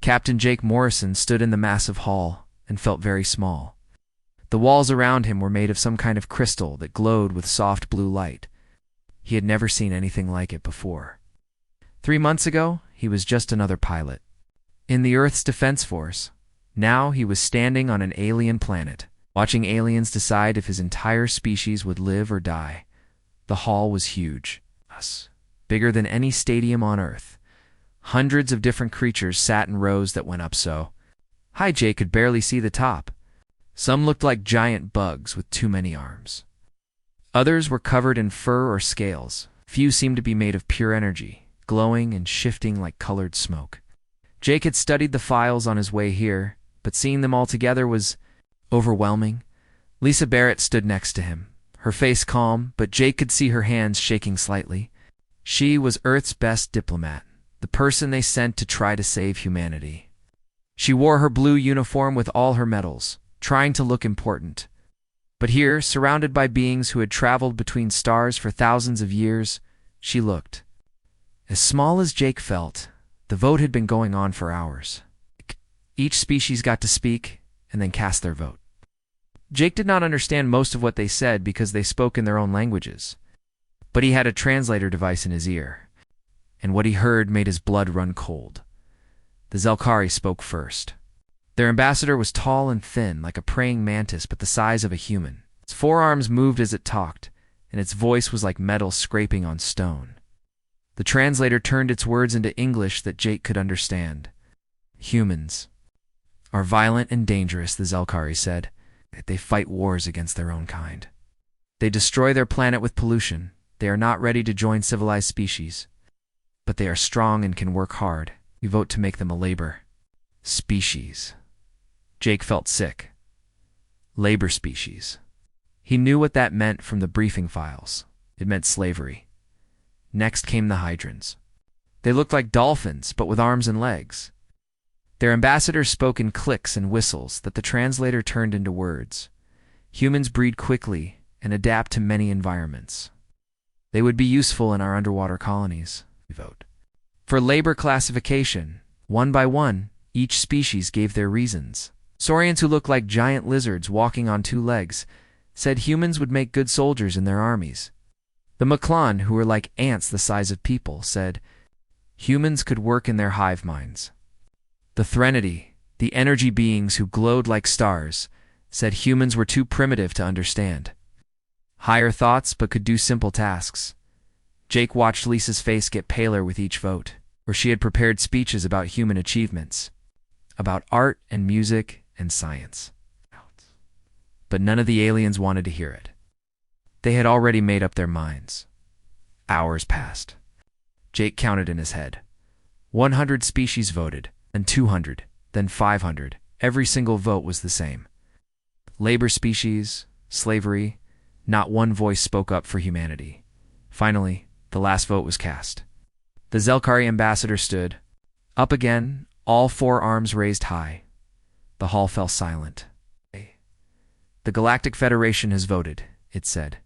Captain Jake Morrison stood in the massive hall and felt very small. The walls around him were made of some kind of crystal that glowed with soft blue light. He had never seen anything like it before. 3 months ago, he was just another pilot in the Earth's Defense Force. Now he was standing on an alien planet, watching aliens decide if his entire species would live or die. The hall was huge, bigger than any stadium on Earth. Hundreds of different creatures sat in rows that went up so high Jake could barely see the top. Some looked like giant bugs with too many arms. Others were covered in fur or scales. Few seemed to be made of pure energy, glowing and shifting like colored smoke. Jake had studied the files on his way here, but seeing them all together was overwhelming. Lisa Barrett stood next to him, her face calm, but Jake could see her hands shaking slightly. She was Earth's best diplomat, the person they sent to try to save humanity. She wore her blue uniform with all her medals, trying to look important. But here, surrounded by beings who had traveled between stars for thousands of years, she looked as small as Jake felt. The vote had been going on for hours. Each species got to speak and then cast their vote. Jake did not understand most of what they said because they spoke in their own languages. But he had a translator device in his ear, and what he heard made his blood run cold. The Zelkari spoke first. Their ambassador was tall and thin, like a praying mantis, but the size of a human. Its forearms moved as it talked, and its voice was like metal scraping on stone. The translator turned its words into English that Jake could understand. Humans are violent and dangerous, the Zelkari said. They fight wars against their own kind. They destroy their planet with pollution. They are not ready to join civilized species. But they are strong and can work hard. We vote to make them a labor species. Jake felt sick. Labor species. He knew what that meant from the briefing files. It meant slavery. Next came the Hydrons. They looked like dolphins, but with arms and legs. Their ambassadors spoke in clicks and whistles that the translator turned into words. Humans breed quickly and adapt to many environments. They would be useful in our underwater colonies. We vote. For labor classification, one by one, each species gave their reasons. Saurians who looked like giant lizards walking on 2 legs said humans would make good soldiers in their armies. The Maklan, who were like ants the size of people, said humans could work in their hive minds. The Threnody, the energy beings who glowed like stars, said humans were too primitive to understand. Higher thoughts, but could do simple tasks. Jake watched Lisa's face get paler with each vote, where she had prepared speeches about human achievements, about art and music and science. But none of the aliens wanted to hear it. They had already made up their minds. Hours passed. Jake counted in his head. 100 species voted, then 200, then 500. Every single vote was the same. Labor species, slavery, not one voice spoke up for humanity. Finally, the last vote was cast. The Zelkari ambassador stood up again, all 4 arms raised high. The hall fell silent. The Galactic Federation has voted, it said.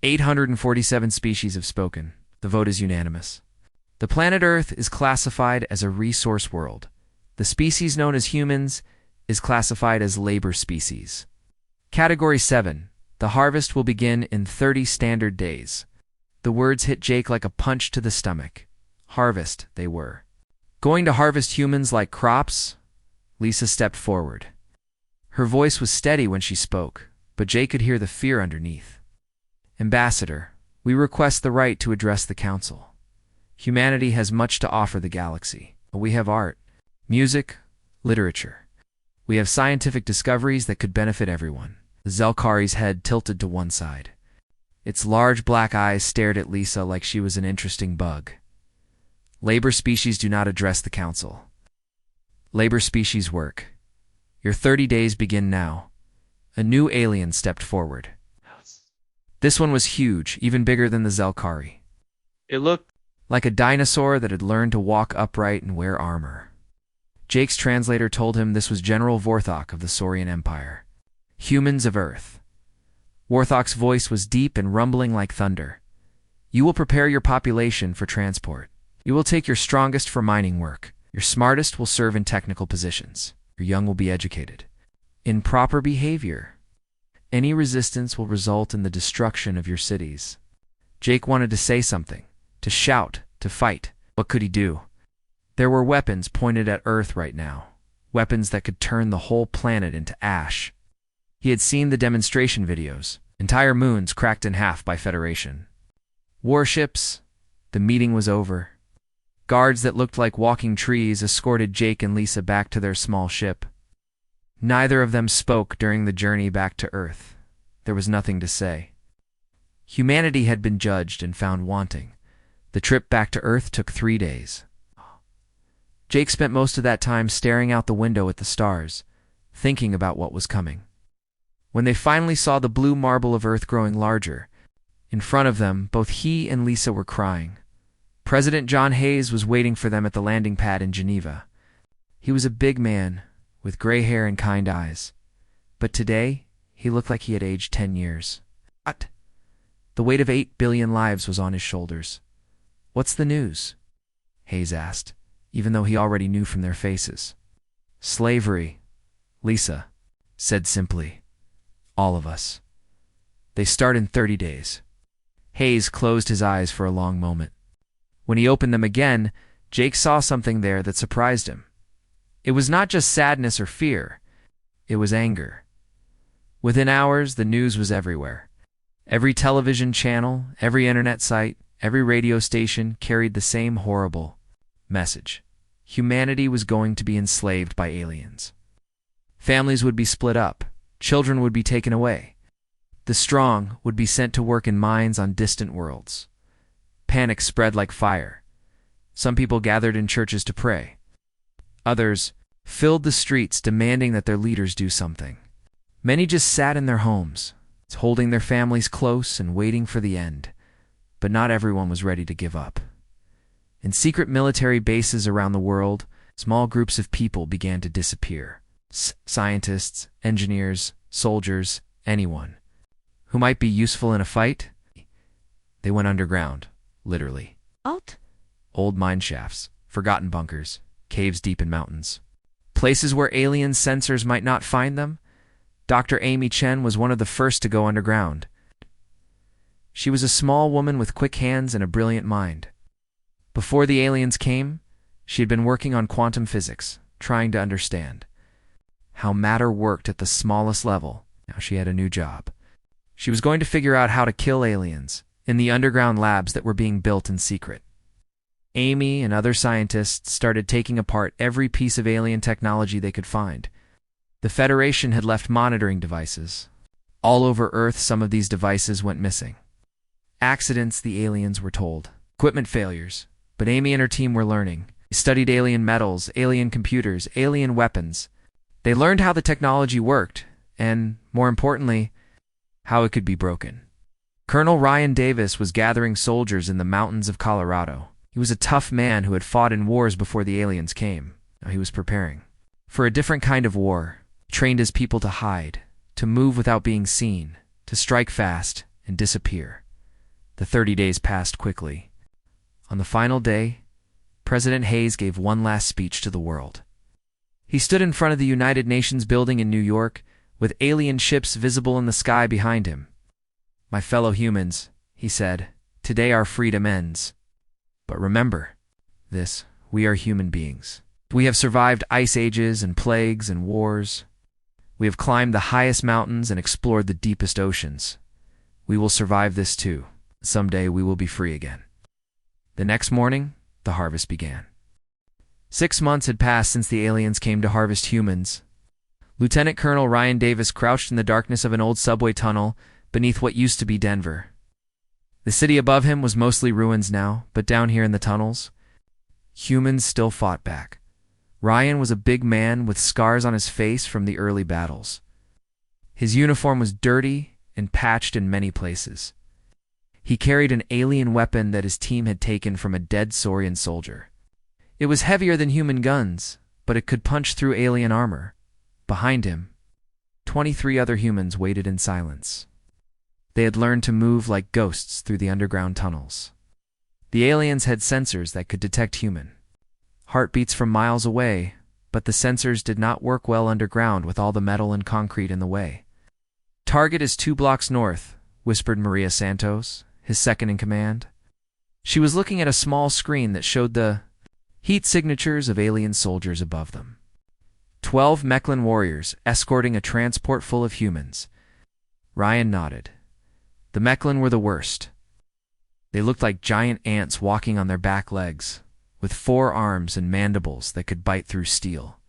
847 species have spoken. The vote is unanimous. The planet Earth is classified as a resource world. The species known as humans is classified as labor species. Category 7. The harvest will begin in 30 standard days. The words hit Jake like a punch to the stomach. Harvest, they were. Going to harvest humans like crops? Lisa stepped forward. Her voice was steady when she spoke, but Jake could hear the fear underneath. Ambassador, we request the right to address the council. Humanity has much to offer the galaxy. We have art, music, literature. We have scientific discoveries that could benefit everyone. The Zelkari's head tilted to one side. Its large black eyes stared at Lisa like she was an interesting bug. Labor species do not address the council. Labor species work. Your 30 days begin now. A new alien stepped forward. This one was huge, even bigger than the Zelkari. It looked like a dinosaur that had learned to walk upright and wear armor. Jake's translator told him this was General Vorthok of the Saurian Empire. Humans of Earth. Vorthok's voice was deep and rumbling like thunder. You will prepare your population for transport. You will take your strongest for mining work. Your smartest will serve in technical positions. Your young will be educated in proper behavior. Any resistance will result in the destruction of your cities. Jake wanted to say something, to shout, to fight. What could he do? There were weapons pointed at Earth right now, weapons that could turn the whole planet into ash. He had seen the demonstration videos, entire moons cracked in half by Federation warships. The meeting was over. Guards that looked like walking trees escorted Jake and Lisa back to their small ship. Neither of them spoke during the journey back to Earth. There was nothing to say. Humanity had been judged and found wanting. The trip back to Earth took 3 days. Jake spent most of that time staring out the window at the stars, thinking about what was coming. When they finally saw the blue marble of Earth growing larger, in front of them, both he and Lisa were crying. President John Hayes was waiting for them at the landing pad in Geneva. He was a big man, with gray hair and kind eyes. But today, he looked like he had aged 10 years. What? The weight of 8 billion lives was on his shoulders. What's the news? Hayes asked, even though he already knew from their faces. Slavery, Lisa said simply. All of us. They start in 30 days. Hayes closed his eyes for a long moment. When he opened them again, Jake saw something there that surprised him. It was not just sadness or fear. It was anger. Within hours, the news was everywhere. Every television channel, every internet site, every radio station carried the same horrible message. Humanity was going to be enslaved by aliens. Families would be split up. Children would be taken away. The strong would be sent to work in mines on distant worlds. Panic spread like fire. Some people gathered in churches to pray. Others filled the streets demanding that their leaders do something. Many just sat in their homes, holding their families close and waiting for the end. But not everyone was ready to give up. In secret military bases around the world, small groups of people began to disappear. Scientists, engineers, soldiers, anyone who might be useful in a fight. They went underground, literally. Old mine shafts, forgotten bunkers, caves deep in mountains. Places where alien sensors might not find them. Dr. Amy Chen was one of the first to go underground. She was a small woman with quick hands and a brilliant mind. Before the aliens came, she had been working on quantum physics, trying to understand how matter worked at the smallest level. Now she had a new job. She was going to figure out how to kill aliens in the underground labs that were being built in secret. Amy and other scientists started taking apart every piece of alien technology they could find. The Federation had left monitoring devices. All over Earth, some of these devices went missing. Accidents, the aliens were told. Equipment failures. But Amy and her team were learning. They studied alien metals, alien computers, alien weapons. They learned how the technology worked, and, more importantly, how it could be broken. Colonel Ryan Davis was gathering soldiers in the mountains of Colorado. He was a tough man who had fought in wars before the aliens came. Now he was preparing for a different kind of war. He trained his people to hide, to move without being seen, to strike fast and disappear. The 30 days passed quickly. On the final day, President Hayes gave one last speech to the world. He stood in front of the United Nations building in New York, with alien ships visible in the sky behind him. "My fellow humans," he said, "today our freedom ends. But remember this, we are human beings. We have survived ice ages and plagues and wars. We have climbed the highest mountains and explored the deepest oceans. We will survive this too. Someday we will be free again." The next morning, the harvest began. 6 months had passed since the aliens came to harvest humans. Lieutenant Colonel Ryan Davis crouched in the darkness of an old subway tunnel beneath what used to be Denver. The city above him was mostly ruins now, but down here in the tunnels, humans still fought back. Ryan was a big man with scars on his face from the early battles. His uniform was dirty and patched in many places. He carried an alien weapon that his team had taken from a dead Saurian soldier. It was heavier than human guns, but it could punch through alien armor. Behind him, 23 other humans waited in silence. They had learned to move like ghosts through the underground tunnels. The aliens had sensors that could detect human. heartbeats from miles away, but the sensors did not work well underground with all the metal and concrete in the way. "Target is 2 blocks north," whispered Maria Santos, his second in command. She was looking at a small screen that showed the heat signatures of alien soldiers above them. 12 Mechlin warriors escorting a transport full of humans. Ryan nodded. The Mechlin were the worst. They looked like giant ants walking on their back legs, with 4 arms and mandibles that could bite through steel.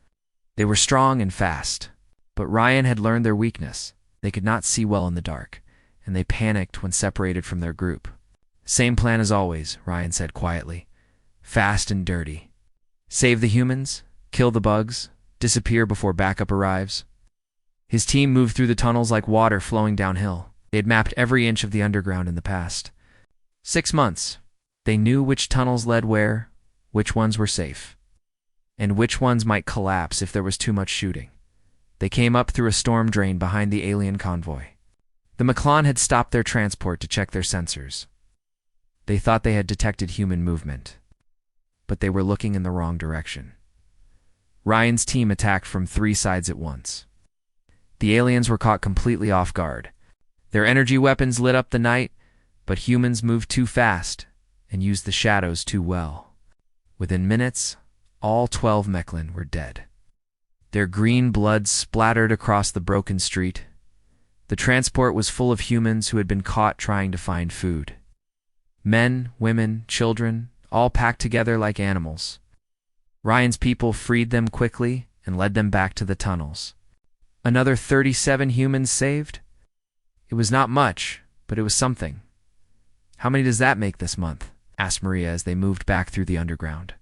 They were strong and fast, but Ryan had learned their weakness. They could not see well in the dark, and they panicked when separated from their group. "Same plan as always," Ryan said quietly. "Fast and dirty. Save the humans, kill the bugs, disappear before backup arrives." His team moved through the tunnels like water flowing downhill. They had mapped every inch of the underground in the past 6 months. They knew which tunnels led where, which ones were safe, and which ones might collapse if there was too much shooting. They came up through a storm drain behind the alien convoy. The Mechlin had stopped their transport to check their sensors. They thought they had detected human movement, but they were looking in the wrong direction. Ryan's team attacked from 3 sides at once. The aliens were caught completely off guard. Their energy weapons lit up the night, but humans moved too fast and used the shadows too well. Within minutes, all 12 Mechlin were dead. Their green blood splattered across the broken street. The transport was full of humans who had been caught trying to find food. Men, women, children, all packed together like animals. Ryan's people freed them quickly and led them back to the tunnels. Another 37 humans saved? It was not much, but it was something. "How many does that make this month?" asked Maria as they moved back through the underground.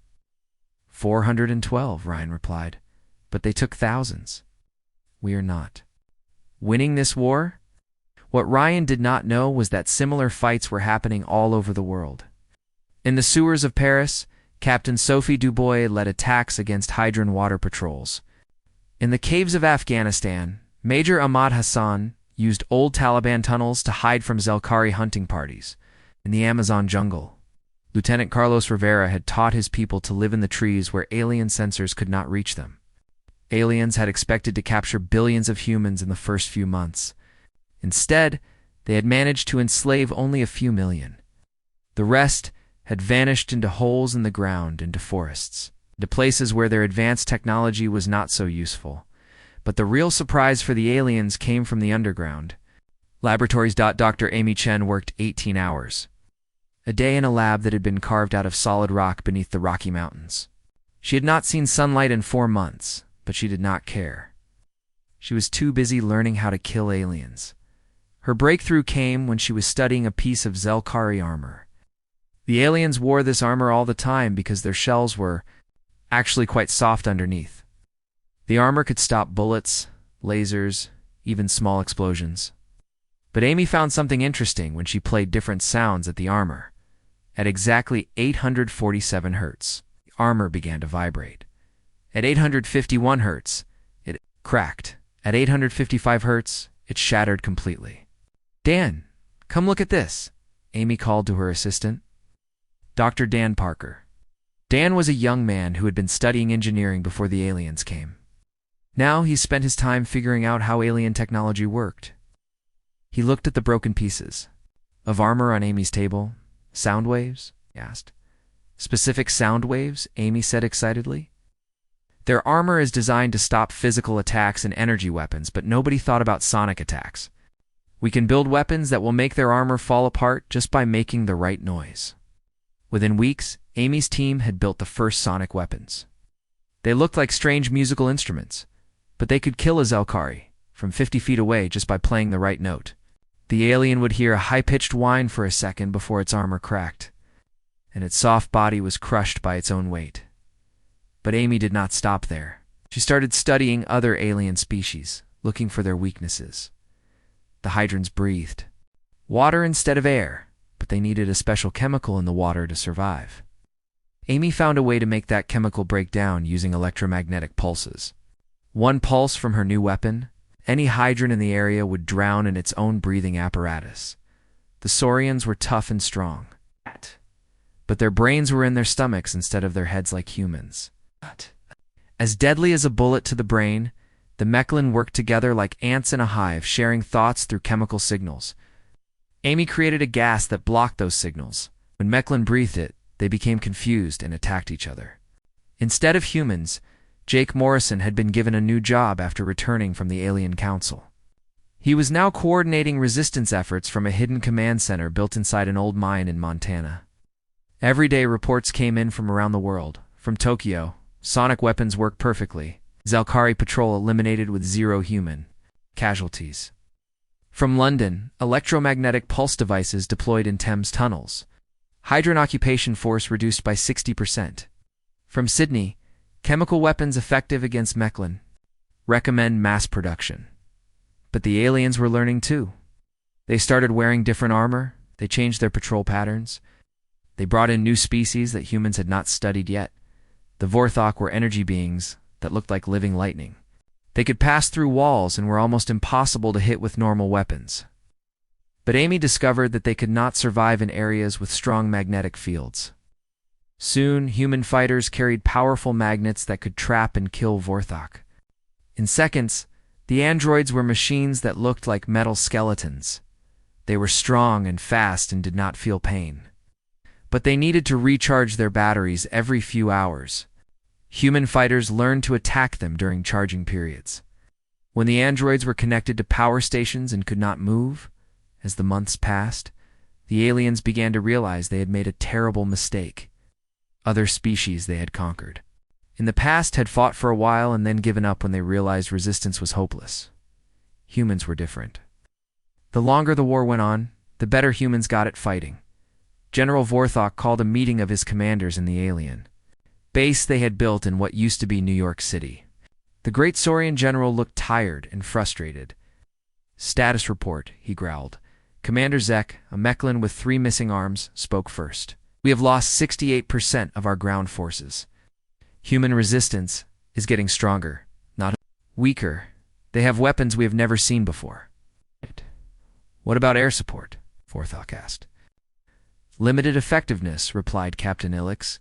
412, Ryan replied. "But they took thousands. We are not winning this war." What Ryan did not know was that similar fights were happening all over the world. In the sewers of Paris, Captain Sophie Dubois led attacks against Hydran water patrols. In the caves of Afghanistan, Major Ahmad Hassan used old Taliban tunnels to hide from Zelkari hunting parties. In the Amazon jungle, Lieutenant Carlos Rivera had taught his people to live in the trees where alien sensors could not reach them. Aliens had expected to capture billions of humans in the first few months. Instead, they had managed to enslave only a few million. The rest had vanished into holes in the ground, into forests, into places where their advanced technology was not so useful. But the real surprise for the aliens came from the underground. Laboratories. Dr. Amy Chen worked 18 hours a day in a lab that had been carved out of solid rock beneath the Rocky Mountains. She had not seen sunlight in 4 months, but she did not care. She was too busy learning how to kill aliens. Her breakthrough came when she was studying a piece of Zelkari armor. The aliens wore this armor all the time because their shells were actually quite soft underneath. The armor could stop bullets, lasers, even small explosions. But Amy found something interesting when she played different sounds at the armor. At exactly 847 hertz, the armor began to vibrate. At 851 hertz, it cracked. At 855 hertz, it shattered completely. "Dan, come look at this," Amy called to her assistant. Dr. Dan Parker. Dan was a young man who had been studying engineering before the aliens came. Now he spent his time figuring out how alien technology worked. He looked at the broken pieces of armor on Amy's table. "Sound waves?" he asked. "Specific sound waves," Amy said excitedly. "Their armor is designed to stop physical attacks and energy weapons, but nobody thought about sonic attacks. We can build weapons that will make their armor fall apart just by making the right noise." Within weeks, Amy's team had built the first sonic weapons. They looked like strange musical instruments, but they could kill a Zelkari from 50 feet away just by playing the right note. The alien would hear a high-pitched whine for a second before its armor cracked, and its soft body was crushed by its own weight. But Amy did not stop there. She started studying other alien species, looking for their weaknesses. The Hydrans breathed water instead of air, but they needed a special chemical in the water to survive. Amy found a way to make that chemical break down using electromagnetic pulses. One pulse from her new weapon, any Hydran in the area would drown in its own breathing apparatus. The Saurians were tough and strong. but their brains were in their stomachs instead of their heads like humans. As deadly as a bullet to the brain, the Mechlin worked together like ants in a hive, sharing thoughts through chemical signals. Amy created a gas that blocked those signals. When Mechlin breathed it, they became confused and attacked each other. Instead of humans, Jake Morrison had been given a new job after returning from the Alien Council. He was now coordinating resistance efforts from a hidden command center built inside an old mine in Montana. Every day reports came in from around the world. From Tokyo, sonic weapons worked perfectly. Zelkari patrol eliminated with 0 human casualties. From London, electromagnetic pulse devices deployed in Thames tunnels. Hydrogen occupation force reduced by 60%. From Sydney, chemical weapons effective against Mechlin. Recommend mass production. But the aliens were learning too. They started wearing different armor, they changed their patrol patterns. They brought in new species that humans had not studied yet. The Vorthok were energy beings that looked like living lightning. They could pass through walls and were almost impossible to hit with normal weapons. But Amy discovered that they could not survive in areas with strong magnetic fields. Soon, human fighters carried powerful magnets that could trap and kill Vorthok. In seconds, the androids were machines that looked like metal skeletons. They were strong and fast and did not feel pain. But they needed to recharge their batteries every few hours. Human fighters learned to attack them during charging periods. When the androids were connected to power stations and could not move, as the months passed, the aliens began to realize they had made a terrible mistake. Other species they had conquered. In the past had fought for a while and then given up when they realized resistance was hopeless. Humans were different. The longer the war went on, the better humans got at fighting. General Vorthok called a meeting of his commanders in the alien base they had built in what used to be New York City. The great Saurian general looked tired and frustrated. "Status report," he growled. Commander Zek, a Mechlin with 3 missing arms, spoke first. "We have lost 68% of our ground forces. Human resistance is getting stronger, not weaker. They have weapons we have never seen before." "What about air support?" Vorthok asked. "Limited effectiveness," replied Captain Ilix,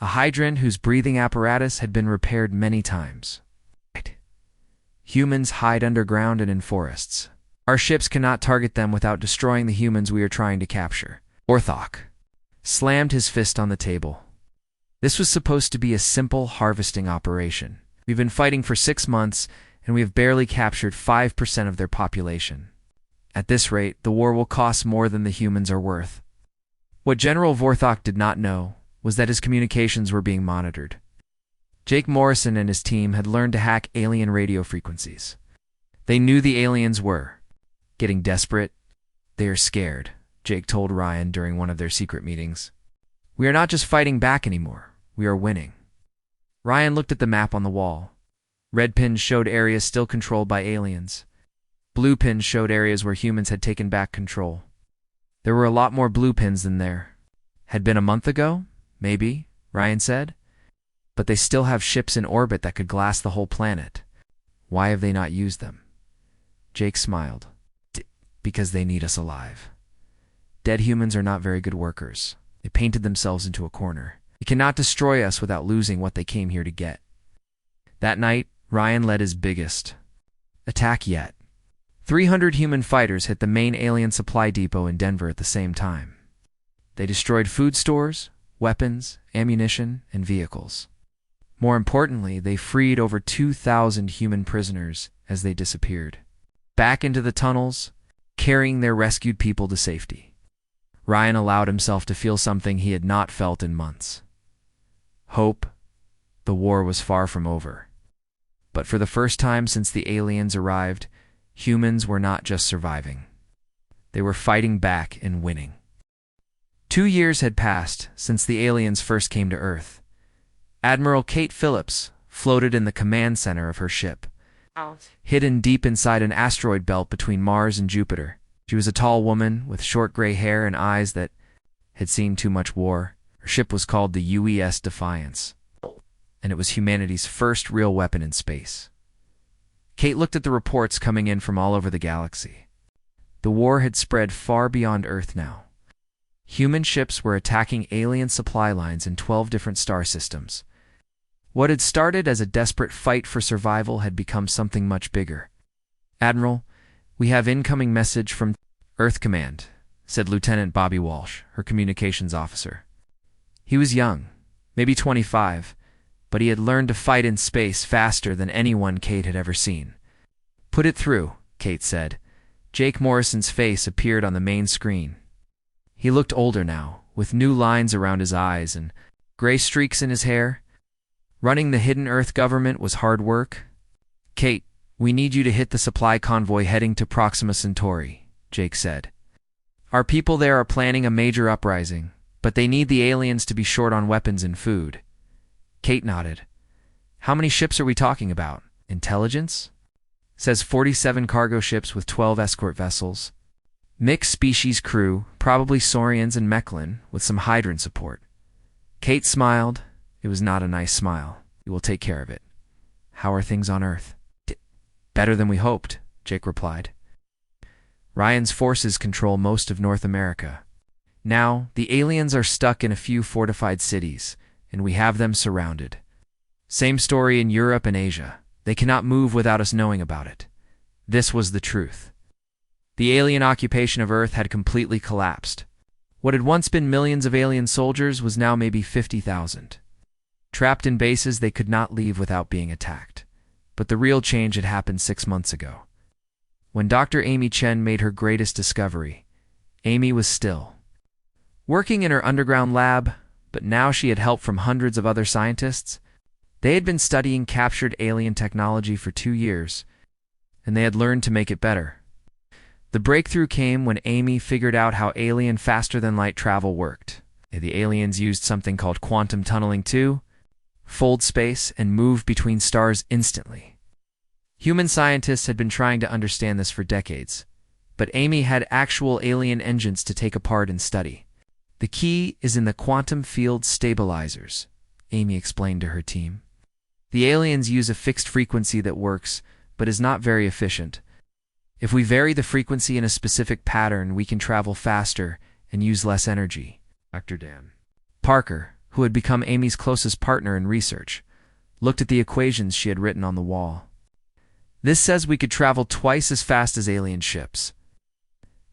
a hydrant whose breathing apparatus had been repaired many times. "Humans hide underground and in forests. Our ships cannot target them without destroying the humans we are trying to capture." Vorthok slammed his fist on the table. "This was supposed to be a simple harvesting operation. We've been fighting for 6 months, and we have barely captured 5% of their population. At this rate, the war will cost more than the humans are worth." What General Vorthok did not know was that his communications were being monitored. Jake Morrison and his team had learned to hack alien radio frequencies. They knew the aliens were getting desperate. "They are scared," Jake told Ryan during one of their secret meetings. "We are not just fighting back anymore. We are winning." Ryan looked at the map on the wall. Red pins showed areas still controlled by aliens. Blue pins showed areas where humans had taken back control. There were a lot more blue pins than there had been a month ago, maybe, Ryan said. But they still have ships in orbit that could glass the whole planet. Why have they not used them? Jake smiled. Because they need us alive. Dead humans are not very good workers. They painted themselves into a corner. They cannot destroy us without losing what they came here to get. That night, Ryan led his biggest attack yet. 300 human fighters hit the main alien supply depot in Denver at the same time. They destroyed food stores, weapons, ammunition, and vehicles. More importantly, they freed over 2,000 human prisoners as they disappeared. Back into the tunnels, carrying their rescued people to safety. Ryan allowed himself to feel something he had not felt in months. Hope. The war was far from over. But for the first time since the aliens arrived, humans were not just surviving. They were fighting back and winning. 2 years had passed since the aliens first came to Earth. Admiral Kate Phillips floated in the command center of her ship. Hidden deep inside an asteroid belt between Mars and Jupiter. She was a tall woman with short gray hair and eyes that had seen too much war. Her ship was called the UES Defiance, and it was humanity's first real weapon in space. Kate looked at the reports coming in from all over the galaxy. The war had spread far beyond Earth now. Human ships were attacking alien supply lines in 12 different star systems. What had started as a desperate fight for survival had become something much bigger. "Admiral, we have incoming message from Earth Command," said Lieutenant Bobby Walsh, her communications officer. He was young, maybe 25, but he had learned to fight in space faster than anyone Kate had ever seen. "Put it through," Kate said. Jake Morrison's face appeared on the main screen. He looked older now, with new lines around his eyes and gray streaks in his hair. Running the hidden Earth government was hard work. "Kate, we need you to hit the supply convoy heading to Proxima Centauri," Jake said. "Our people there are planning a major uprising, but they need the aliens to be short on weapons and food." Kate nodded. "How many ships are we talking about? Intelligence?" "Says 47 cargo ships with 12 escort vessels. Mixed species crew, probably Saurians and Mechlin, with some Hydran support." Kate smiled. It was not a nice smile. "We will take care of it." "How are things on Earth?" "Better than we hoped," Jake replied. "Ryan's forces control most of North America. Now, the aliens are stuck in a few fortified cities, and we have them surrounded. Same story in Europe and Asia. They cannot move without us knowing about it." This was the truth. The alien occupation of Earth had completely collapsed. What had once been millions of alien soldiers was now maybe 50,000. Trapped in bases they could not leave without being attacked. But the real change had happened 6 months ago. When Dr. Amy Chen made her greatest discovery, Amy was still working in her underground lab, but now she had help from hundreds of other scientists. They had been studying captured alien technology for 2 years, and they had learned to make it better. The breakthrough came when Amy figured out how alien faster-than-light travel worked. The aliens used something called quantum tunneling to fold space and move between stars instantly. Human scientists had been trying to understand this for decades, but Amy had actual alien engines to take apart and study. "The key is in the quantum field stabilizers," Amy explained to her team. "The aliens use a fixed frequency that works, but is not very efficient. If we vary the frequency in a specific pattern, we can travel faster and use less energy." Dr. Dan Parker, who had become Amy's closest partner in research, looked at the equations she had written on the wall. "This says we could travel twice as fast as alien ships."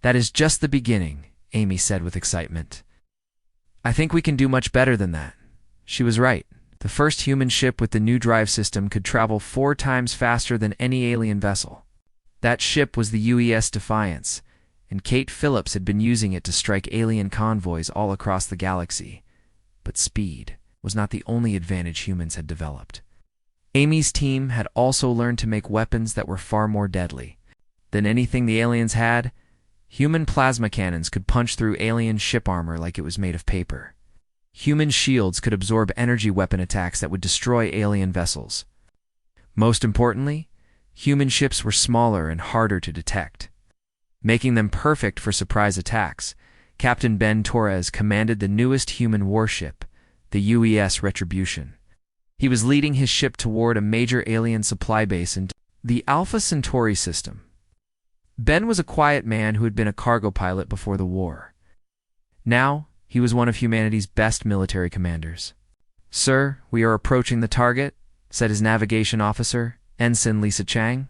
"That is just the beginning," Amy said with excitement. "I think we can do much better than that." She was right. The first human ship with the new drive system could travel 4 times faster than any alien vessel. That ship was the UES Defiance, and Kate Phillips had been using it to strike alien convoys all across the galaxy. But speed was not the only advantage humans had developed. Amy's team had also learned to make weapons that were far more deadly than anything the aliens had. Human plasma cannons could punch through alien ship armor like it was made of paper. Human shields could absorb energy weapon attacks that would destroy alien vessels. Most importantly, human ships were smaller and harder to detect, making them perfect for surprise attacks. Captain Ben Torres commanded the newest human warship, the UES Retribution. He was leading his ship toward a major alien supply base in the Alpha Centauri system. Ben was a quiet man who had been a cargo pilot before the war. Now, he was one of humanity's best military commanders. "Sir, we are approaching the target," said his navigation officer, Ensign Lisa Chang.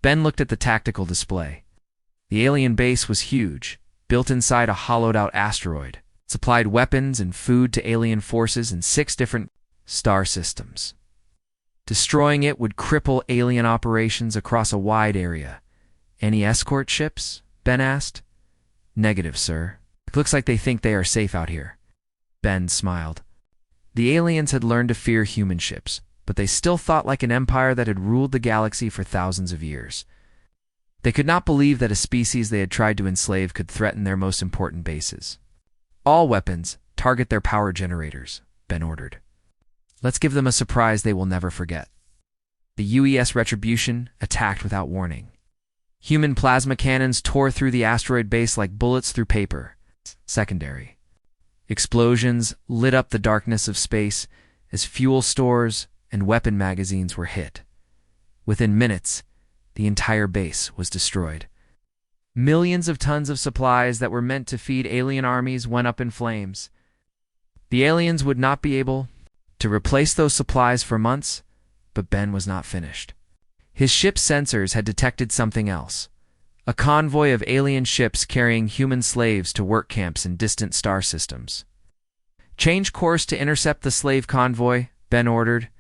Ben looked at the tactical display. The alien base was huge, built inside a hollowed-out asteroid. It supplied weapons and food to alien forces in 6 different star systems. Destroying it would cripple alien operations across a wide area. "Any escort ships?" Ben asked. "Negative, sir. It looks like they think they are safe out here." Ben smiled. The aliens had learned to fear human ships, but they still thought like an empire that had ruled the galaxy for thousands of years. They could not believe that a species they had tried to enslave could threaten their most important bases. "All weapons, target their power generators," Ben ordered. "Let's give them a surprise they will never forget." The UES Retribution attacked without warning. Human plasma cannons tore through the asteroid base like bullets through paper. Secondary explosions lit up the darkness of space as fuel stores and weapon magazines were hit. Within minutes, the entire base was destroyed. Millions of tons of supplies that were meant to feed alien armies went up in flames. The aliens would not be able to replace those supplies for months, but Ben was not finished. His ship's sensors had detected something else. A convoy of alien ships carrying human slaves to work camps in distant star systems. "Change course to intercept the slave convoy," Ben ordered.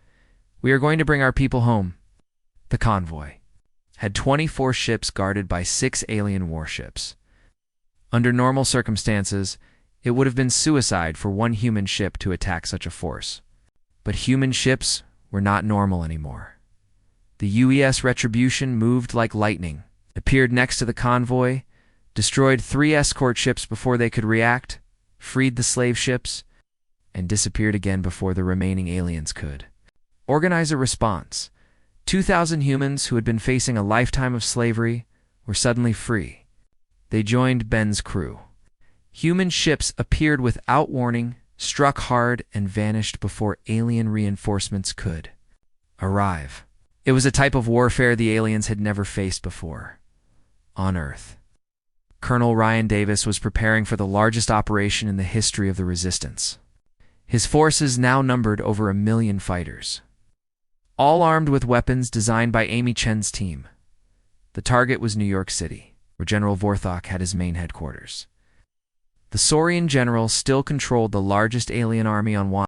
"We are going to bring our people home." The convoy had 24 ships guarded by 6 alien warships. Under normal circumstances, it would have been suicide for one human ship to attack such a force. But human ships were not normal anymore. The UES Retribution moved like lightning, appeared next to the convoy, destroyed 3 escort ships before they could react, freed the slave ships, and disappeared again before the remaining aliens could organize a response. 2,000 humans who had been facing a lifetime of slavery were suddenly free. They joined Ben's crew. Human ships appeared without warning, struck hard, and vanished before alien reinforcements could arrive. It was a type of warfare the aliens had never faced before on Earth. Colonel Ryan Davis was preparing for the largest operation in the history of the Resistance. His forces now numbered over 1 million fighters, all armed with weapons designed by Amy Chen's team. The target was New York City, where General Vorthok had his main headquarters. The Saurian general still controlled the largest alien army on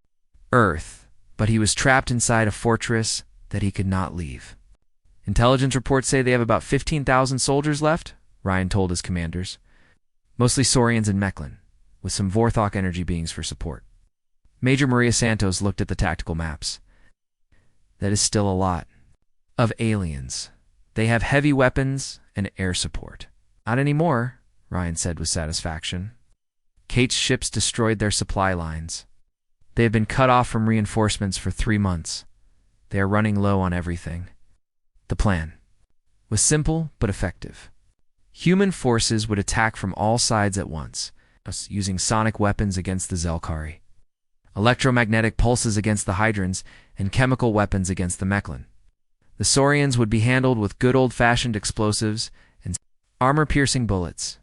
Earth, but he was trapped inside a fortress that he could not leave. "Intelligence reports say they have about 15,000 soldiers left," Ryan told his commanders. "Mostly Saurians and Mechlin, with some Vorthok energy beings for support." Major Maria Santos looked at the tactical maps. "That is still a lot of aliens. They have heavy weapons and air support." "Not anymore," Ryan said with satisfaction. "Kate's ships destroyed their supply lines. They have been cut off from reinforcements for 3 months. They are running low on everything." The plan was simple but effective. Human forces would attack from all sides at once, using sonic weapons against the Zelkari, electromagnetic pulses against the Hydrons, and chemical weapons against the Mechlin. The Saurians would be handled with good old-fashioned explosives and armor-piercing bullets.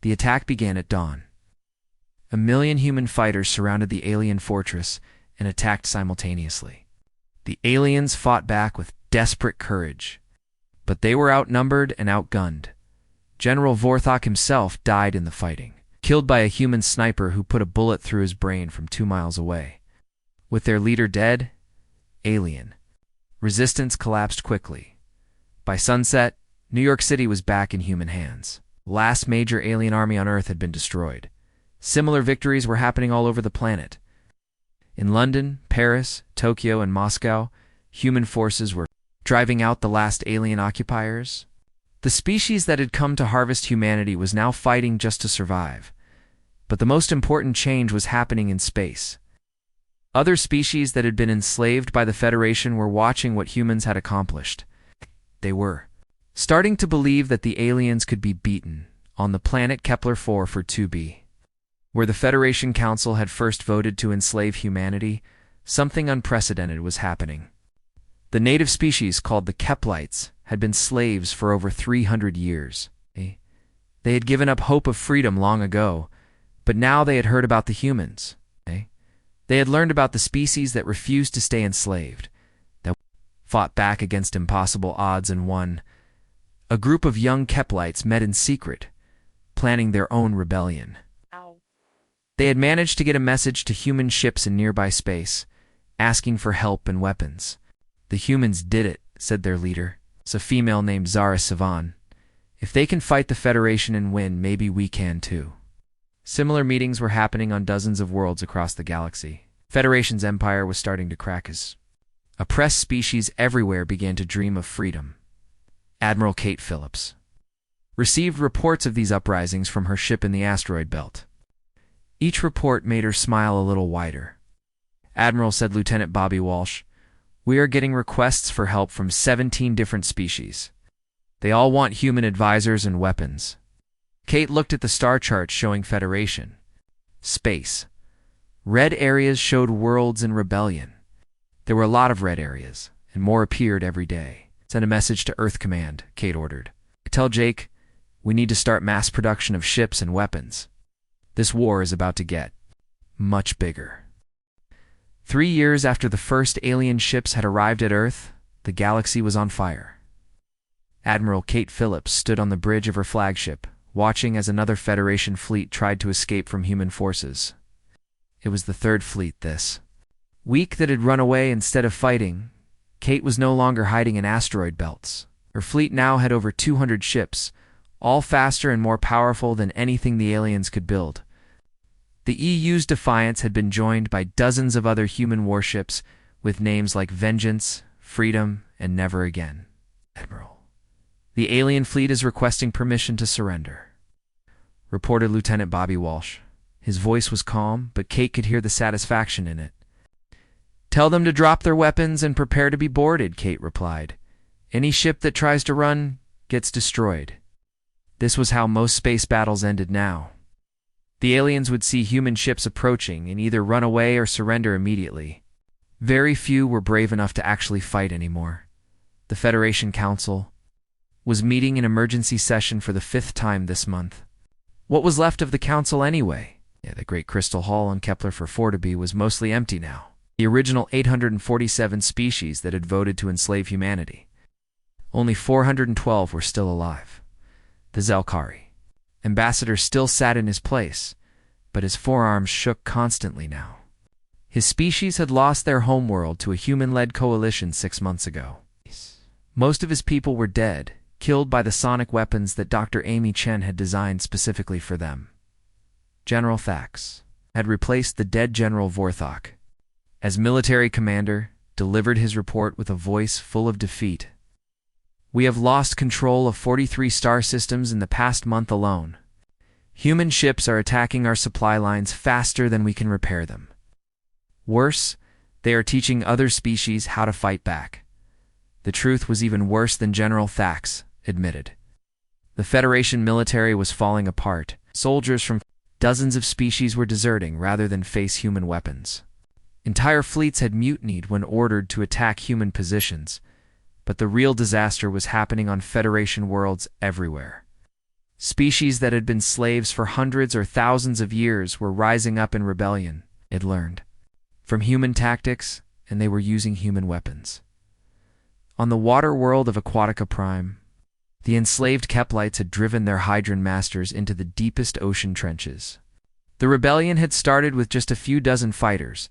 The attack began at dawn. 1 million human fighters surrounded the alien fortress and attacked simultaneously. The aliens fought back with desperate courage, but they were outnumbered and outgunned. General Vorthok himself died in the fighting, killed by a human sniper who put a bullet through his brain from 2 miles away. With their leader dead, alien resistance collapsed quickly. By sunset, New York City was back in human hands. The last major alien army on Earth had been destroyed. Similar victories were happening all over the planet. In London, Paris, Tokyo, and Moscow, human forces were driving out the last alien occupiers. The species that had come to harvest humanity was now fighting just to survive. But the most important change was happening in space. Other species that had been enslaved by the Federation were watching what humans had accomplished. They were starting to believe that the aliens could be beaten on the planet Kepler-4 for 2b. Where the Federation Council had first voted to enslave humanity, something unprecedented was happening. The native species called the Keplites had been slaves for over 300 years. They had given up hope of freedom long ago, but now they had heard about the humans. They had learned about the species that refused to stay enslaved, that fought back against impossible odds and won. A group of young Keplites met in secret, planning their own rebellion. They had managed to get a message to human ships in nearby space, asking for help and weapons. "The humans did it," said their leader, a female named Zara Sivan. "If they can fight the Federation and win, maybe we can too." Similar meetings were happening on dozens of worlds across the galaxy. Federation's empire was starting to crack as oppressed species everywhere began to dream of freedom. Admiral Kate Phillips received reports of these uprisings from her ship in the asteroid belt. Each report made her smile a little wider. "Admiral," said Lieutenant Bobby Walsh, "we are getting requests for help from 17 different species. They all want human advisors and weapons." Kate looked at the star chart showing Federation. Space. Red areas showed worlds in rebellion. There were a lot of red areas, and more appeared every day. "Send a message to Earth Command," Kate ordered. "Tell Jake, We need to start mass production of ships and weapons. This war is about to get much bigger. 3 years after the first alien ships had arrived at Earth, the galaxy was on fire. Admiral Kate Phillips stood on the bridge of her flagship, watching as another Federation fleet tried to escape from human forces. It was the third fleet this week that had run away instead of fighting. Kate was no longer hiding in asteroid belts. Her fleet now had over 200 ships, all faster and more powerful than anything the aliens could build. The EU's Defiance had been joined by dozens of other human warships with names like Vengeance, Freedom, and Never Again. Admiral, the alien fleet is requesting permission to surrender, reported Lieutenant Bobby Walsh. His voice was calm, but Kate could hear the satisfaction in it. Tell them to drop their weapons and prepare to be boarded, Kate replied. Any ship that tries to run gets destroyed. This was how most space battles ended now. The aliens would see human ships approaching and either run away or surrender immediately. Very few were brave enough to actually fight anymore. The Federation Council was meeting in emergency session for the 5th time this month. What was left of the council anyway? The Great Crystal Hall on Kepler for 4b was mostly empty now. The original 847 species that had voted to enslave humanity. Only 412 were still alive. The Zelkari ambassador still sat in his place, but his forearms shook constantly now. His species had lost their homeworld to a human-led coalition 6 months ago. Most of his people were dead, killed by the sonic weapons that Dr. Amy Chen had designed specifically for them. General Thax had replaced the dead General Vorthok. As military commander, delivered his report with a voice full of defeat. We have lost control of 43 star systems in the past month alone. Human ships are attacking our supply lines faster than we can repair them. Worse, they are teaching other species how to fight back. The truth was even worse than General Thax admitted. The Federation military was falling apart. Soldiers from dozens of species were deserting rather than face human weapons. Entire fleets had mutinied when ordered to attack human positions, but the real disaster was happening on Federation worlds everywhere. Species that had been slaves for hundreds or thousands of years were rising up in rebellion, it learned, from human tactics, and they were using human weapons. On the water world of Aquatica Prime, the enslaved Keplites had driven their Hydran masters into the deepest ocean trenches. The rebellion had started with just a few dozen fighters,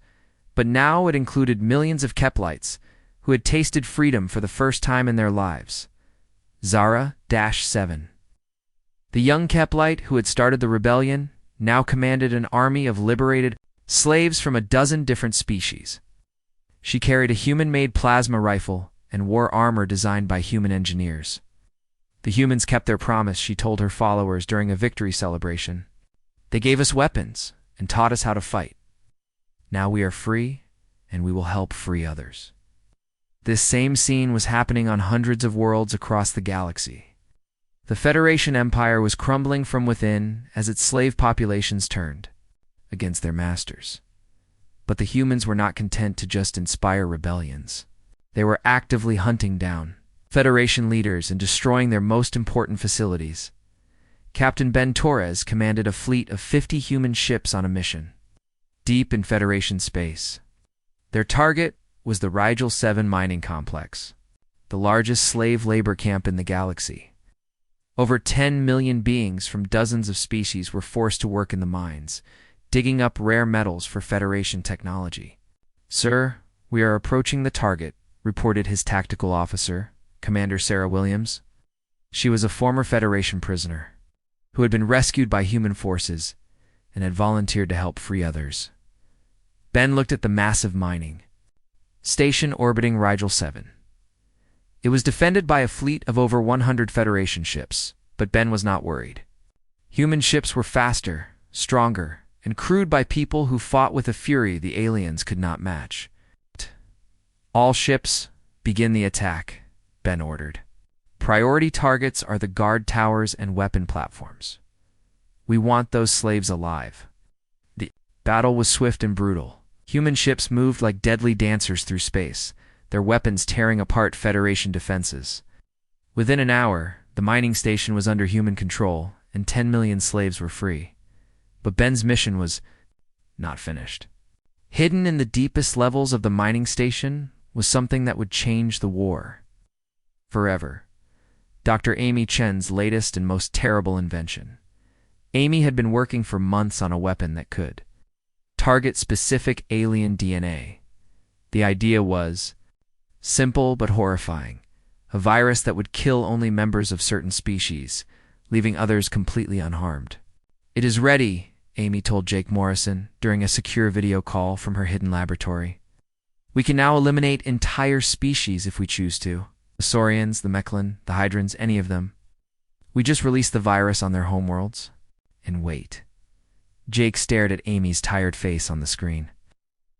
but now it included millions of Keplites who had tasted freedom for the first time in their lives. Zara-7. The young Keplite who had started the rebellion now commanded an army of liberated slaves from a dozen different species. She carried a human-made plasma rifle and wore armor designed by human engineers. The humans kept their promise, she told her followers during a victory celebration. They gave us weapons and taught us how to fight. Now we are free, and we will help free others. This same scene was happening on hundreds of worlds across the galaxy. The Federation Empire was crumbling from within as its slave populations turned against their masters. But the humans were not content to just inspire rebellions. They were actively hunting down Federation leaders and destroying their most important facilities. Captain Ben Torres commanded a fleet of 50 human ships on a mission, deep in Federation space. Their target was the Rigel 7 mining complex, the largest slave labor camp in the galaxy. Over 10 million beings from dozens of species were forced to work in the mines, digging up rare metals for Federation technology. Sir, we are approaching the target, reported his tactical officer, Commander Sarah Williams. She was a former Federation prisoner who had been rescued by human forces and had volunteered to help free others. Ben looked at the massive mining station orbiting Rigel 7. It was defended by a fleet of over 100 Federation ships, but Ben was not worried. Human ships were faster, stronger, and crewed by people who fought with a fury the aliens could not match. All ships, begin the attack, Ben ordered. Priority targets are the guard towers and weapon platforms. We want those slaves alive. The battle was swift and brutal. Human ships moved like deadly dancers through space, their weapons tearing apart Federation defenses. Within an hour, the The mining station was under human control, and 10 million slaves were free. But Ben's mission was not finished. Hidden in the deepest levels of the mining station was something that would change the war forever. Dr. Amy Chen's latest and most terrible invention. Amy had been working for months on a weapon that could target specific alien DNA. The idea was simple but horrifying. A virus that would kill only members of certain species, leaving others completely unharmed. "It is ready," Amy told Jake Morrison during a secure video call from her hidden laboratory. "We can now eliminate entire species if we choose to. The Saurians, the Mechlin, the Hydrons, any of them. We just release the virus on their homeworlds and wait." Jake stared at Amy's tired face on the screen.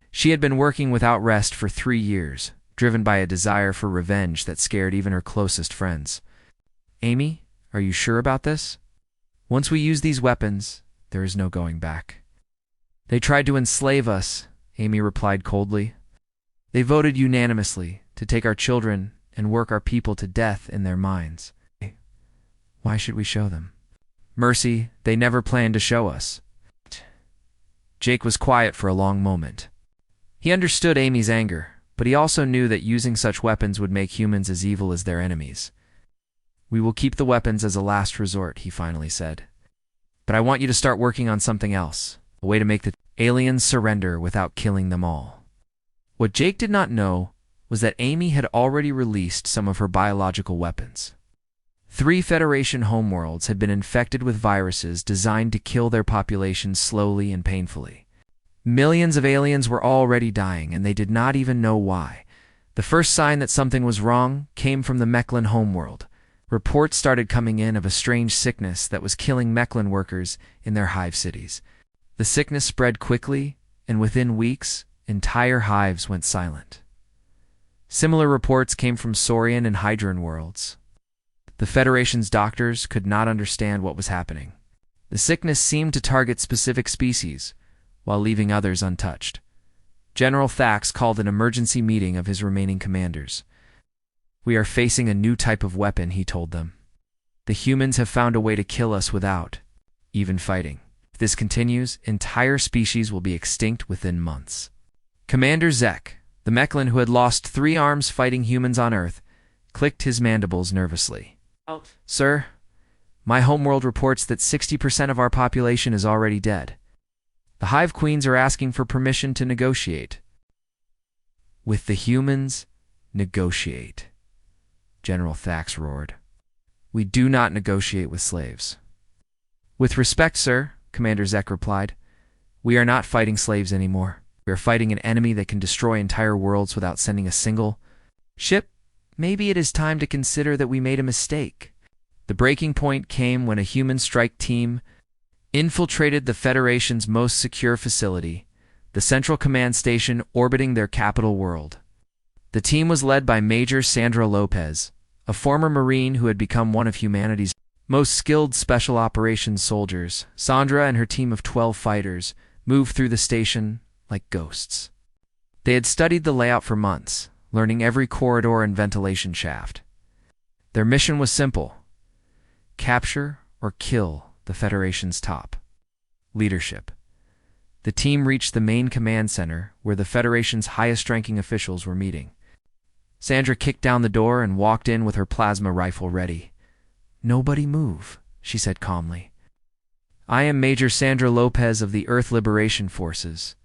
She had been working without rest for 3 years, driven by a desire for revenge that scared even her closest friends. "Amy, are you sure about this? Once we use these weapons, there is no going back." "They tried to enslave us," Amy replied coldly. "They voted unanimously to take our children and work our people to death in their minds. Why should we show them? Mercy, they never planned to show us." Jake was quiet for a long moment. He understood Amy's anger, but he also knew that using such weapons would make humans as evil as their enemies. "We will keep the weapons as a last resort," he finally said. "But I want you to start working on something else, a way to make the aliens surrender without killing them all." What Jake did not know was that Amy had already released some of her biological weapons. 3 Federation homeworlds had been infected with viruses designed to kill their populations slowly and painfully. Millions of aliens were already dying, and they did not even know why. The first sign that something was wrong came from the Mechlin homeworld. Reports started coming in of a strange sickness that was killing Mechlin workers in their hive cities. The sickness spread quickly, and within weeks, entire hives went silent. Similar reports came from Saurian and Hydron worlds. The Federation's doctors could not understand what was happening. The sickness seemed to target specific species, while leaving others untouched. General Thax called an emergency meeting of his remaining commanders. "We are facing a new type of weapon," he told them. "The humans have found a way to kill us without even fighting. If this continues, entire species will be extinct within months." Commander Zek, the Mechlin who had lost 3 arms fighting humans on Earth, clicked his mandibles nervously. "Sir, my homeworld reports that 60% of our population is already dead. The Hive Queens are asking for permission to negotiate." "With the humans, negotiate," General Thax roared. "We do not negotiate with slaves." "With respect, sir," Commander Zek replied, "we are not fighting slaves anymore. We are fighting an enemy that can destroy entire worlds without sending a single ship. Maybe it is time to consider that we made a mistake." The breaking point came when a human strike team infiltrated the Federation's most secure facility, the Central Command Station orbiting their capital world. The team was led by Major Sandra Lopez, a former Marine who had become one of humanity's most skilled special operations soldiers. Sandra and her team of 12 fighters moved through the station like ghosts. They had studied the layout for months, learning every corridor and ventilation shaft. Their mission was simple: capture or kill the Federation's top leadership. The team reached the main command center, where the Federation's highest-ranking officials were meeting. Sandra kicked down the door and walked in with her plasma rifle ready. "Nobody move," she said calmly. "I am Major Sandra Lopez of the Earth Liberation Forces.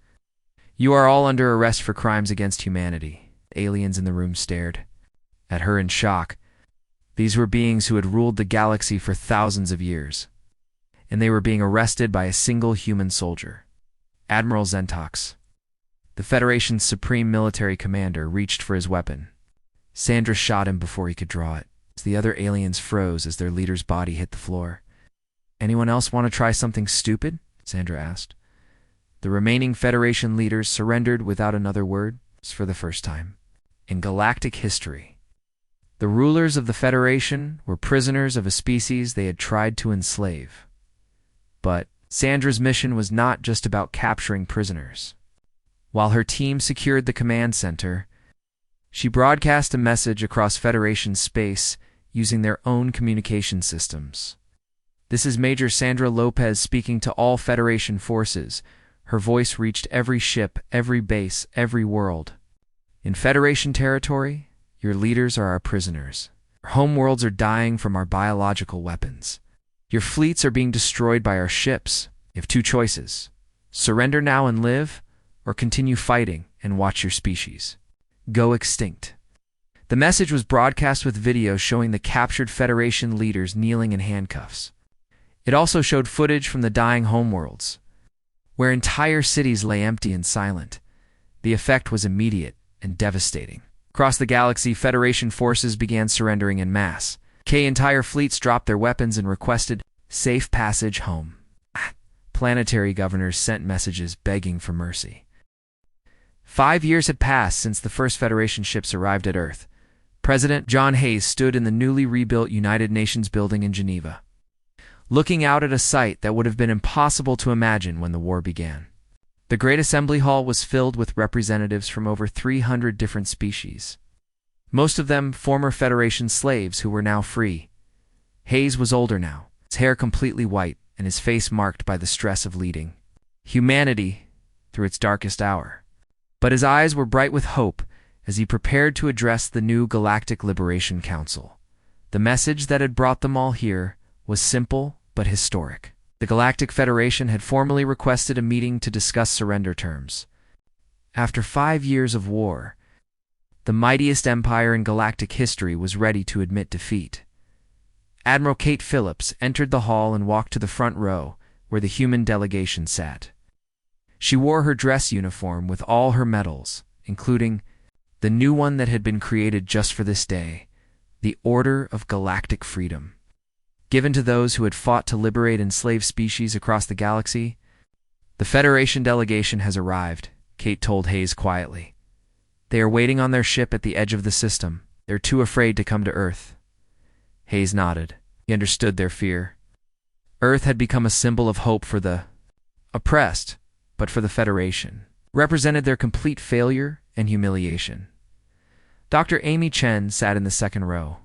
You are all under arrest for crimes against humanity." Aliens in the room stared at her in shock. These were beings who had ruled the galaxy for thousands of years, and they were being arrested by a single human soldier, Admiral Zentox. The Federation's supreme military commander reached for his weapon. Sandra shot him before he could draw it. The other aliens froze as their leader's body hit the floor. "Anyone else want to try something stupid?" Sandra asked. The remaining Federation leaders surrendered without another word for the first time in galactic history. The rulers of the Federation were prisoners of a species they had tried to enslave. But Sandra's mission was not just about capturing prisoners. While her team secured the command center, she broadcast a message across Federation space using their own communication systems. This is Major Sandra Lopez speaking to all Federation forces. Her voice reached every ship, every base, every world. In Federation territory, your leaders are our prisoners. Our homeworlds are dying from our biological weapons. Your fleets are being destroyed by our ships. You have two choices: surrender now and live, or continue fighting and watch your species go extinct. The message was broadcast with video showing the captured Federation leaders kneeling in handcuffs. It also showed footage from the dying homeworlds, where entire cities lay empty and silent. The effect was immediate and devastating. Across the galaxy, Federation forces began surrendering en masse. Entire fleets dropped their weapons and requested safe passage home. Planetary governors sent messages begging for mercy. 5 years had passed since the first Federation ships arrived at Earth. President John Hayes stood in the newly rebuilt United Nations building in Geneva, looking out at a sight that would have been impossible to imagine when the war began. The Great Assembly Hall was filled with representatives from over 300 different species, most of them former Federation slaves who were now free. Hayes was older now, his hair completely white and his face marked by the stress of leading humanity through its darkest hour. But his eyes were bright with hope as he prepared to address the new Galactic Liberation Council. The message that had brought them all here was simple but historic. The Galactic Federation had formally requested a meeting to discuss surrender terms. After 5 years of war, the mightiest empire in galactic history was ready to admit defeat. Admiral Kate Phillips entered the hall and walked to the front row, where the human delegation sat. She wore her dress uniform with all her medals, including the new one that had been created just for this day, the Order of Galactic Freedom, given to those who had fought to liberate enslaved species across the galaxy. The Federation delegation has arrived, Kate told Hayes quietly. They are waiting on their ship at the edge of the system. They're too afraid to come to Earth. Hayes nodded. He understood their fear. Earth had become a symbol of hope for the oppressed, but for the Federation represented their complete failure and humiliation. Dr. Amy Chen sat in the second row,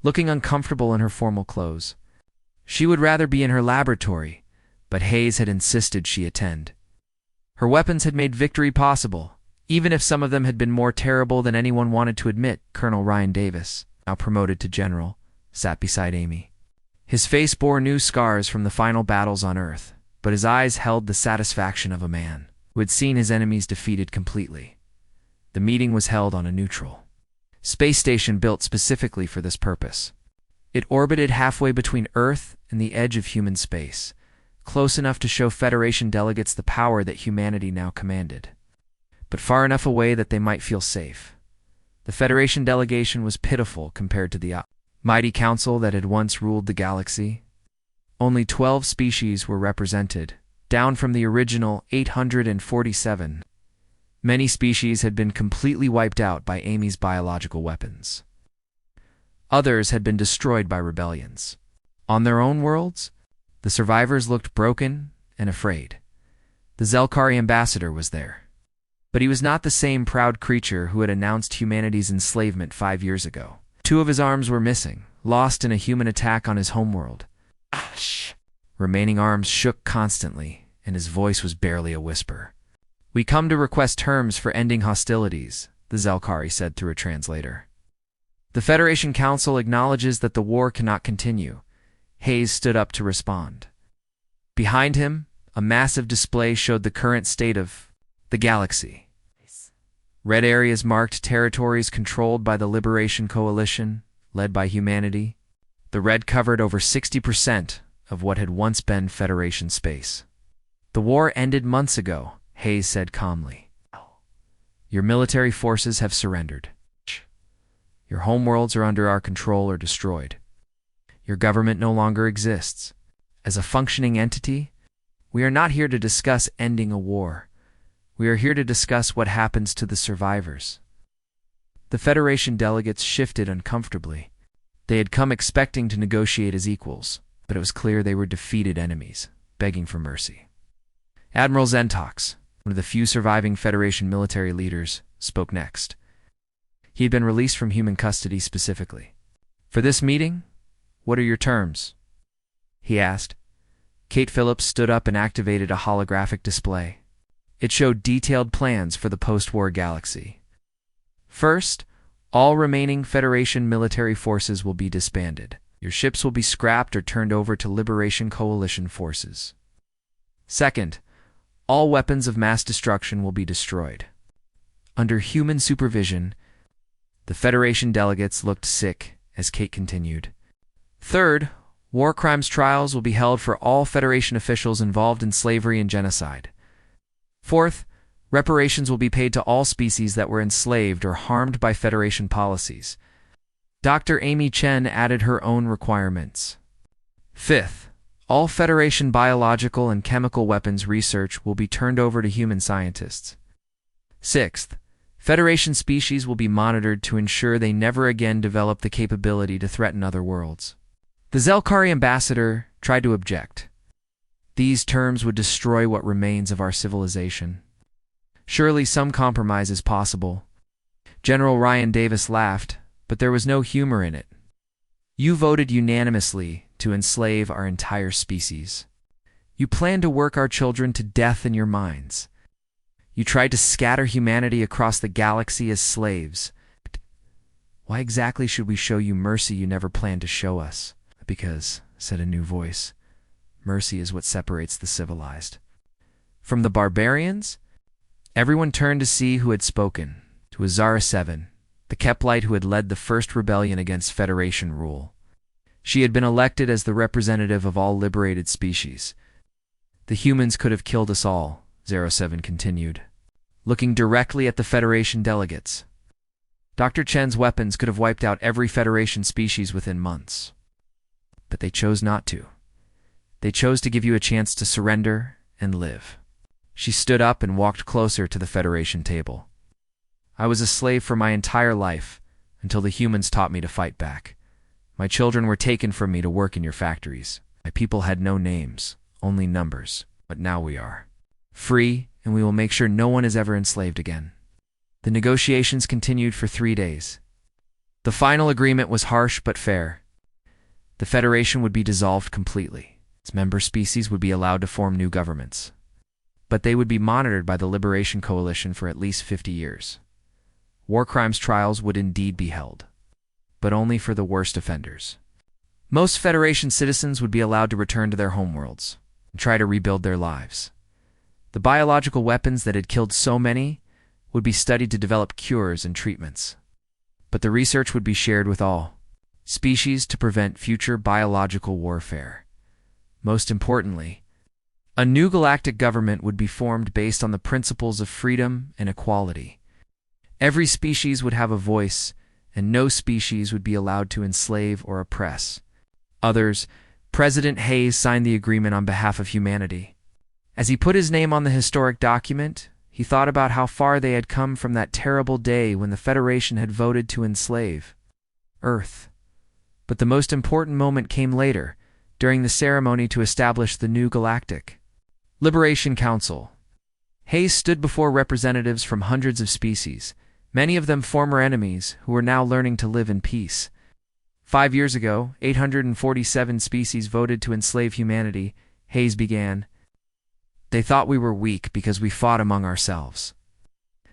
looking uncomfortable in her formal clothes. She would rather be in her laboratory, but Hayes had insisted she attend. Her weapons had made victory possible, even if some of them had been more terrible than anyone wanted to admit. Colonel Ryan Davis, now promoted to general, sat beside Amy. His face bore new scars from the final battles on Earth, but his eyes held the satisfaction of a man who had seen his enemies defeated completely. The meeting was held on a neutral space station built specifically for this purpose. It orbited halfway between Earth and the edge of human space, close enough to show Federation delegates the power that humanity now commanded, but far enough away that they might feel safe. The Federation delegation was pitiful compared to the mighty council that had once ruled the galaxy. Only 12 species were represented, down from the original 847. Many species had been completely wiped out by Amy's biological weapons. Others had been destroyed by rebellions. On their own worlds, the survivors looked broken and afraid. The Zelkari ambassador was there, but he was not the same proud creature who had announced humanity's enslavement 5 years ago. 2 of his arms were missing, lost in a human attack on his homeworld. Remaining arms shook constantly, and his voice was barely a whisper. "We come to request terms for ending hostilities," the Zelkari said through a translator. "The Federation Council acknowledges that the war cannot continue." Hayes stood up to respond. Behind him, a massive display showed the current state of the galaxy. Red areas marked territories controlled by the Liberation Coalition, led by humanity. The red covered over 60% of what had once been Federation space. "The war ended months ago," Hayes said calmly. "Your military forces have surrendered. Your homeworlds are under our control or destroyed. Your government no longer exists. As a functioning entity, we are not here to discuss ending a war. We are here to discuss what happens to the survivors." The Federation delegates shifted uncomfortably. They had come expecting to negotiate as equals, but it was clear they were defeated enemies, begging for mercy. Admiral Zentox, one of the few surviving Federation military leaders, spoke next. He had been released from human custody specifically For this meeting, what are your terms? He asked. Kate Phillips stood up and activated a holographic display. It showed detailed plans for the post-war galaxy. First, all remaining Federation military forces will be disbanded. Your ships will be scrapped or turned over to Liberation Coalition forces. Second, all weapons of mass destruction will be destroyed. Under human supervision, the Federation delegates looked sick as Kate continued. Third, war crimes trials will be held for all Federation officials involved in slavery and genocide. Fourth, reparations will be paid to all species that were enslaved or harmed by Federation policies. Dr. Amy Chen added her own requirements. Fifth, all Federation biological and chemical weapons research will be turned over to human scientists. Sixth, Federation species will be monitored to ensure they never again develop the capability to threaten other worlds. The Zelkari ambassador tried to object. These terms would destroy what remains of our civilization. Surely some compromise is possible. General Ryan Davis laughed, but there was no humor in it. You voted unanimously to enslave our entire species. You planned to work our children to death in your minds. You tried to scatter humanity across the galaxy as slaves. Why exactly should we show you mercy you never planned to show us? Because, said a new voice, mercy is what separates the civilized. From the barbarians, everyone turned to see who had spoken. To Azara 7, the Keplite who had led the first rebellion against Federation rule. She had been elected as the representative of all liberated species. The humans could have killed us all, 07 continued, looking directly at the Federation delegates. Dr. Chen's weapons could have wiped out every Federation species within months. But they chose not to. They chose to give you a chance to surrender and live. She stood up and walked closer to the Federation table. I was a slave for my entire life, until the humans taught me to fight back. My children were taken from me to work in your factories. My people had no names, only numbers. But now we are free, and we will make sure no one is ever enslaved again. The negotiations continued for 3 days. The final agreement was harsh but fair. The Federation would be dissolved completely. Its member species would be allowed to form new governments. But they would be monitored by the Liberation Coalition for at least 50 years. War crimes trials would indeed be held, but only for the worst offenders. Most Federation citizens would be allowed to return to their homeworlds and try to rebuild their lives. The biological weapons that had killed so many would be studied to develop cures and treatments. But the research would be shared with all species to prevent future biological warfare. Most importantly, a new galactic government would be formed based on the principles of freedom and equality. Every species would have a voice, and no species would be allowed to enslave or oppress others. President Hayes signed the agreement on behalf of humanity. As he put his name on the historic document, he thought about how far they had come from that terrible day when the Federation had voted to enslave Earth. But the most important moment came later, during the ceremony to establish the new Galactic Liberation Council. Hayes stood before representatives from hundreds of species, many of them former enemies who were now learning to live in peace. 5 years ago, 847 species voted to enslave humanity. Hayes began. They thought we were weak because we fought among ourselves.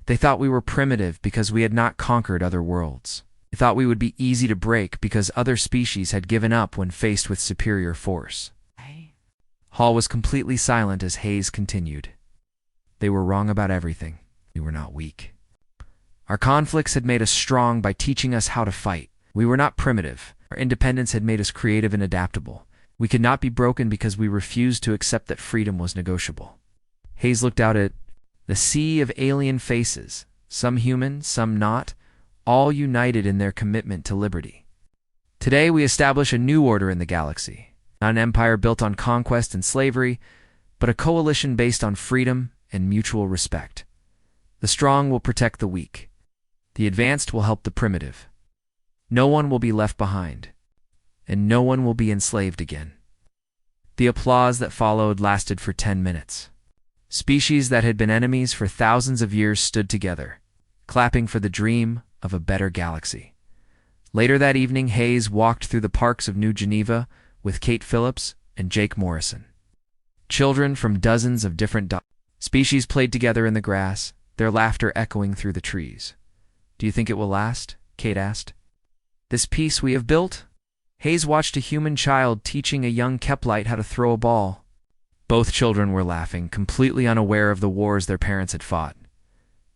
They thought we were primitive because we had not conquered other worlds. They thought we would be easy to break because other species had given up when faced with superior force. Hall was completely silent as Hayes continued. They were wrong about everything. We were not weak. Our conflicts had made us strong by teaching us how to fight. We were not primitive. Our independence had made us creative and adaptable. We could not be broken because we refused to accept that freedom was negotiable. Hayes looked out at the sea of alien faces, some human, some not, all united in their commitment to liberty. Today we establish a new order in the galaxy, not an empire built on conquest and slavery, but a coalition based on freedom and mutual respect. The strong will protect the weak. The advanced will help the primitive. No one will be left behind, and no one will be enslaved again. The applause that followed lasted for 10 minutes. Species that had been enemies for thousands of years stood together, clapping for the dream of a better galaxy. Later that evening, Hayes walked through the parks of New Geneva with Kate Phillips and Jake Morrison. Children from dozens of different species played together in the grass, their laughter echoing through the trees. "Do you think it will last?" Kate asked. "This piece we have built?" Hayes watched a human child teaching a young Keplite how to throw a ball. Both children were laughing, completely unaware of the wars their parents had fought.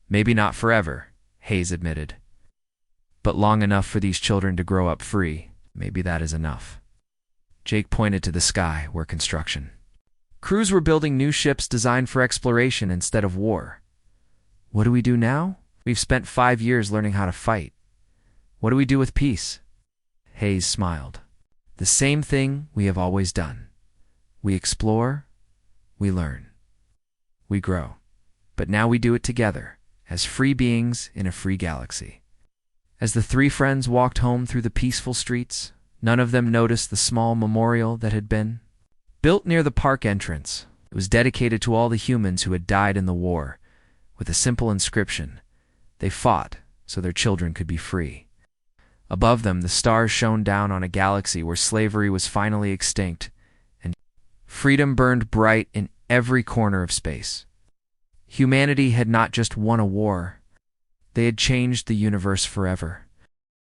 "Maybe not forever," Hayes admitted. "But long enough for these children to grow up free. Maybe that is enough." Jake pointed to the sky, where construction. Crews were building new ships designed for exploration instead of war. "What do we do now? We've spent 5 years learning how to fight. What do we do with peace?" Hayes smiled. "The same thing we have always done. We explore, we learn, we grow. But now we do it together, as free beings in a free galaxy." As the three friends walked home through the peaceful streets, none of them noticed the small memorial that had been built near the park entrance. It was dedicated to all the humans who had died in the war, with a simple inscription: "They fought so their children could be free." Above them, the stars shone down on a galaxy where slavery was finally extinct, and freedom burned bright in every corner of space. Humanity had not just won a war, they had changed the universe forever.